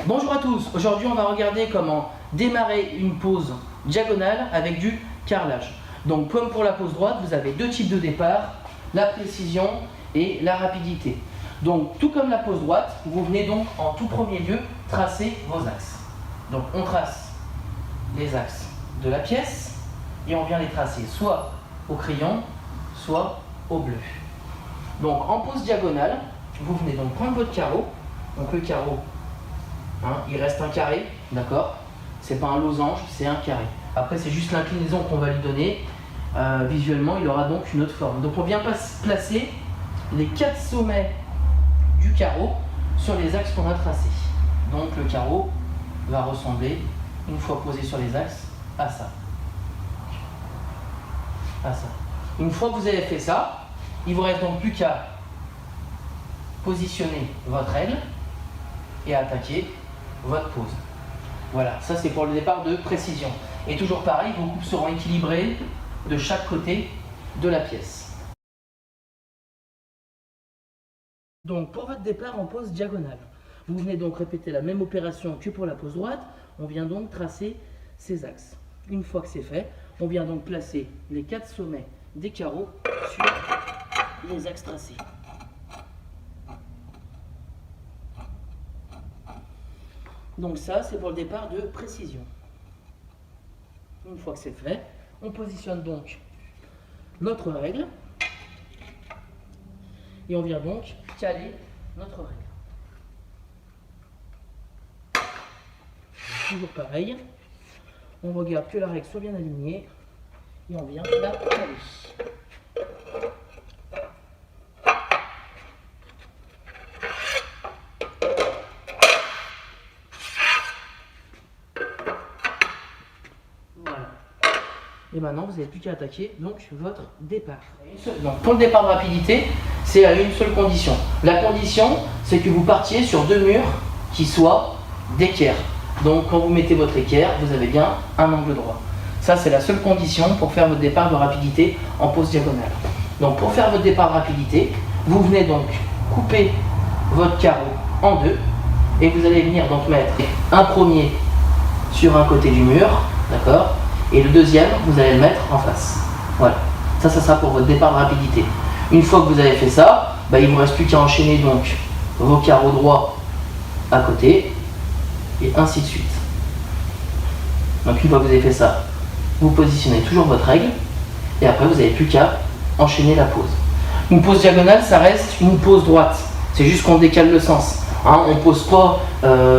Bonjour à tous, aujourd'hui on va regarder comment démarrer une pose diagonale avec du carrelage. Donc comme pour la pose droite, vous avez deux types de départ, la précision et la rapidité. Donc tout comme la pose droite, vous venez donc en tout premier lieu tracer vos axes. Donc on trace les axes de la pièce et on vient les tracer soit au crayon, soit au bleu. Donc en pose diagonale, vous venez donc prendre votre carreau, donc le carreau, il reste un carré, d'accord? C'est pas un losange, c'est un carré. Après, c'est juste l'inclinaison qu'on va lui donner. Visuellement, il aura donc une autre forme. Donc, on vient placer les 4 sommets du carreau sur les axes qu'on a tracés. Donc, le carreau va ressembler, une fois posé sur les axes, à ça. Une fois que vous avez fait ça, il vous reste donc plus qu'à positionner votre règle et attaquer votre pose. Voilà, ça c'est pour le départ de précision. Et toujours pareil, vos coupes seront équilibrées de chaque côté de la pièce. Donc pour votre départ en pose diagonale, vous venez donc répéter la même opération que pour la pose droite. On vient donc tracer ces axes. Une fois que c'est fait, on vient donc placer les 4 sommets des carreaux sur les axes tracés. Donc ça, c'est pour le départ de précision. Une fois que c'est fait, on positionne donc notre règle et on vient donc caler notre règle. Toujours pareil, on regarde que la règle soit bien alignée et on vient la caler. Et maintenant, vous n'avez plus qu'à attaquer donc votre départ. Donc, pour le départ de rapidité, c'est à une seule condition. La condition, c'est que vous partiez sur 2 murs qui soient d'équerre. Donc, quand vous mettez votre équerre, vous avez bien un angle droit. Ça, c'est la seule condition pour faire votre départ de rapidité en pose diagonale. Donc, pour faire votre départ de rapidité, vous venez donc couper votre carreau en deux et vous allez venir donc mettre un premier sur un côté du mur, d'accord ? Et le deuxième, vous allez le mettre en face. Voilà. Ça sera pour votre départ de rapidité. Une fois que vous avez fait ça, il ne vous reste plus qu'à enchaîner donc vos carreaux droits à côté et ainsi de suite. Donc une fois que vous avez fait ça, vous positionnez toujours votre règle et après vous n'avez plus qu'à enchaîner la pose. Une pose diagonale, ça reste une pose droite. C'est juste qu'on décale le sens. On ne pose pas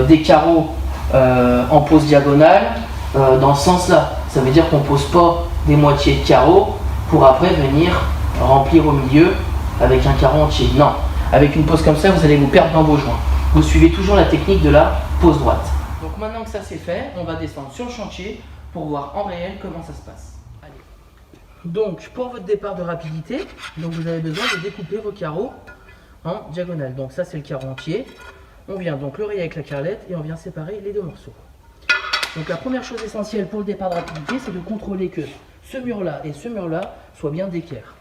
des carreaux en pose diagonale dans ce sens-là. Ça veut dire qu'on ne pose pas des moitiés de carreaux pour après venir remplir au milieu avec un carreau entier. Non, avec une pose comme ça, vous allez vous perdre dans vos joints. Vous suivez toujours la technique de la pose droite. Donc maintenant que ça c'est fait, on va descendre sur le chantier pour voir en réel comment ça se passe. Allez. Donc pour votre départ de rapidité, donc vous avez besoin de découper vos carreaux en diagonale. Donc ça c'est le carreau entier. On vient donc le rayer avec la carrelette et on vient séparer les deux morceaux. Donc la première chose essentielle pour le départ de rapidité, c'est de contrôler que ce mur-là et ce mur-là soient bien d'équerre.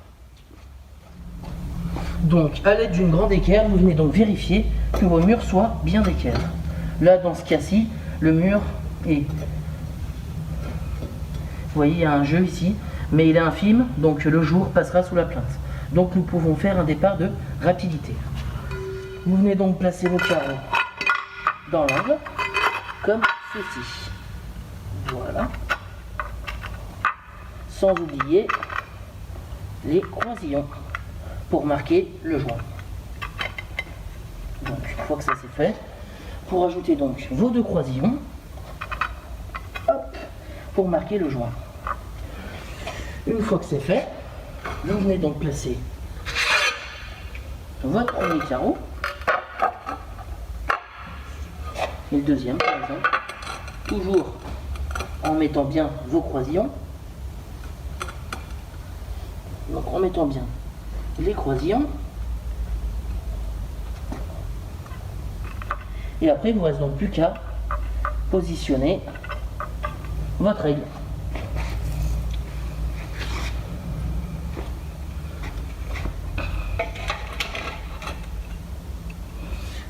Donc à l'aide d'une grande équerre, vous venez donc vérifier que vos murs soient bien d'équerre. Là, dans ce cas-ci, le mur est... Vous voyez, il y a un jeu ici, mais il est infime, donc le jour passera sous la plainte. Donc nous pouvons faire un départ de rapidité. Vous venez donc placer vos carreaux dans l'angle, comme ceci. Voilà. Sans oublier les croisillons pour marquer le joint. Donc une fois que ça c'est fait, pour ajouter donc vos 2 croisillons, hop, pour marquer le joint. Une fois que c'est fait, vous venez donc placer votre premier carreau et le deuxième par exemple, toujours en mettant bien vos croisillons. Donc en mettant bien les croisillons. Et après, il ne vous reste donc plus qu'à positionner votre règle.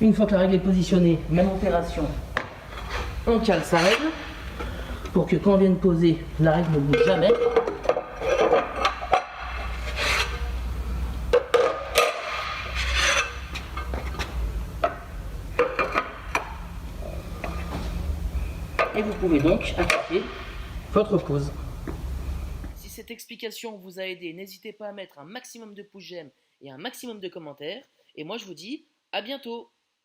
Une fois que la règle est positionnée, même opération on cale sa règle pour que quand on vienne poser, la règle ne bouge jamais. Et vous pouvez donc attaquer votre pose. Si cette explication vous a aidé, n'hésitez pas à mettre un maximum de pouces j'aime et un maximum de commentaires. Et moi je vous dis à bientôt.